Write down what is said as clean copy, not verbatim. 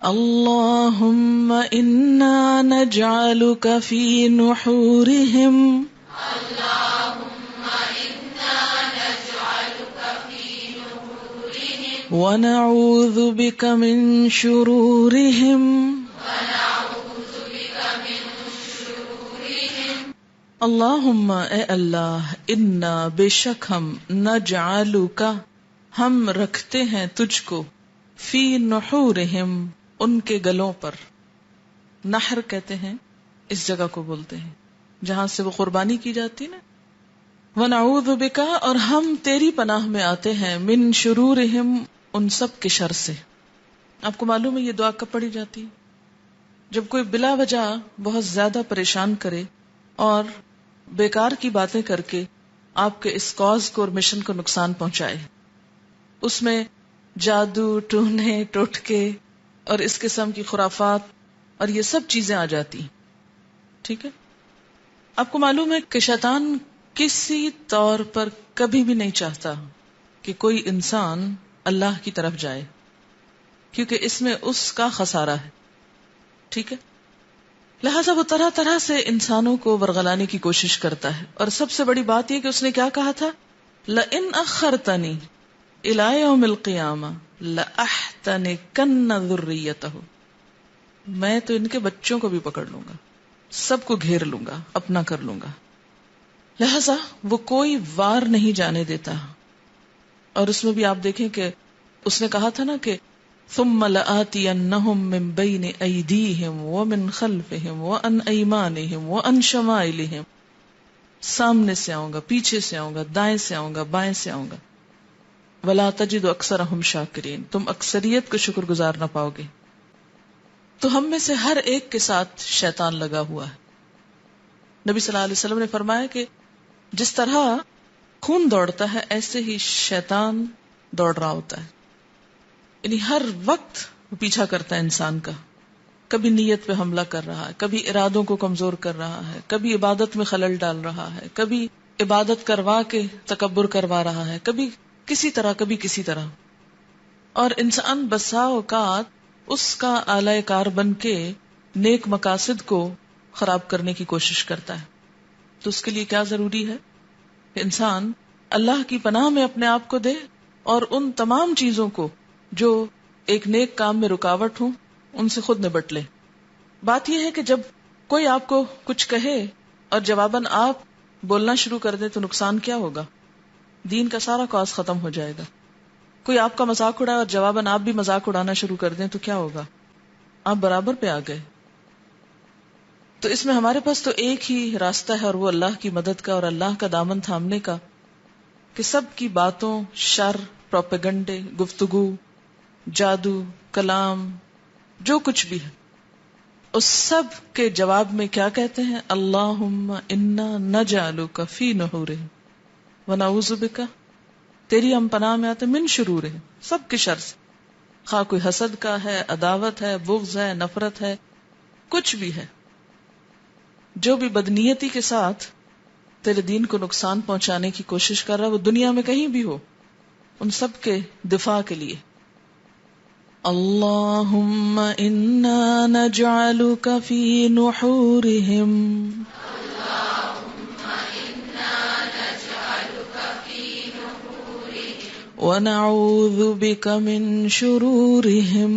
اللہم انا نجعلک فی نحورہم ونعوذ بک من شرورہم اللہم اے اللہ انا بے شک ہم نجعلک ہم رکھتے ہیں تجھ کو فی نحورہم ان کے گلوں پر. نحر کہتے ہیں اس جگہ کو بولتے ہیں جہاں سے وہ قربانی کی جاتی نا. ونعوذ بک اور ہم تیری پناہ میں آتے ہیں من شرورہم ان سب کے شر سے. آپ کو معلوم ہے یہ دعا کب پڑھی جاتی؟ جب کوئی بلا وجہ بہت زیادہ پریشان کرے اور بیکار کی باتیں کر کے آپ کے اس کاز کو اور مشن کو نقصان پہنچائے. اس میں جادو، ٹونے، ٹوٹکے اور اس قسم کی خرافات اور یہ سب چیزیں آ جاتی. ٹھیک ہے، آپ کو معلوم ہے کہ شیطان کسی طور پر کبھی بھی نہیں چاہتا کہ کوئی انسان اللہ کی طرف جائے، کیونکہ اس میں اس کا خسارہ ہے. ٹھیک ہے، لہذا وہ طرح طرح سے انسانوں کو ورغلانے کی کوشش کرتا ہے. اور سب سے بڑی بات یہ کہ اس نے کیا کہا تھا، لئن اخرتنی الی یوم القیامہ لأحتنکن ذریتہ، میں تو ان کے بچوں کو بھی پکڑ لوں گا، سب کو گھیر لوں گا، اپنا کر لوں گا. لہذا وہ کوئی وار نہیں جانے دیتا. اور اس میں بھی آپ دیکھیں کہ اس نے کہا تھا نا کہ ثم لآتینہم من بین ایدیہم ومن خلفہم وعن ایمانہم وعن شمائلہم، سامنے سے آؤں گا، پیچھے سے آؤں گا، دائیں سے آؤں گا، بائیں سے آؤں گا. ولا تجد اکثرہم شاکرین، تم اکثریت کو شکر گزار نہ پاؤ گے. تو ہم میں سے ہر ایک کے ساتھ شیطان لگا ہوا ہے. نبی صلی اللہ علیہ وسلم نے فرمایا کہ جس طرح خون دوڑتا ہے ایسے ہی شیطان دوڑ رہا ہوتا ہے. یعنی ہر وقت وہ پیچھا کرتا ہے انسان کا. کبھی نیت پہ حملہ کر رہا ہے، کبھی ارادوں کو کمزور کر رہا ہے، کبھی عبادت میں خلل ڈال رہا ہے، کبھی عبادت کروا کے تکبر کروا رہا ہے، کبھی کسی طرح کبھی کسی طرح. اور انسان بسا اوقات اس کا آلہ کار بن کے نیک مقاصد کو خراب کرنے کی کوشش کرتا ہے. تو اس کے لیے کیا ضروری ہے کہ انسان اللہ کی پناہ میں اپنے آپ کو دے اور ان تمام چیزوں کو جو ایک نیک کام میں رکاوٹ ہوں ان سے خود نبٹ لے. بات یہ ہے کہ جب کوئی آپ کو کچھ کہے اور جواباً آپ بولنا شروع کر دیں تو نقصان کیا ہوگا؟ دین کا سارا کاز ختم ہو جائے گا. کوئی آپ کا مذاق اڑائے اور جواباً آپ بھی مذاق اڑانا شروع کر دیں تو کیا ہوگا؟ آپ برابر پہ آ گئے. تو اس میں ہمارے پاس تو ایک ہی راستہ ہے اور وہ اللہ کی مدد کا اور اللہ کا دامن تھامنے کا، کہ سب کی باتوں، شر، پروپیگنڈے، گفتگو، جادو، کلام، جو کچھ بھی ہے اس سب کے جواب میں کیا کہتے ہیں، اللہم انا نجعلک فی نحورہم ونعوذ بک، تیری ہم پناہ میں آتے من شرورہم، سب کے شر سے، خواہ کوئی حسد کا ہے، عداوت ہے، بغض ہے، نفرت ہے، کچھ بھی ہے، جو بھی بدنیتی کے ساتھ تیرے دین کو نقصان پہنچانے کی کوشش کر رہا ہے، وہ دنیا میں کہیں بھی ہو، ان سب کے دفاع کے لیے اللہم انا نجعلک فی نحورہم ونعوذ بک من شرورہم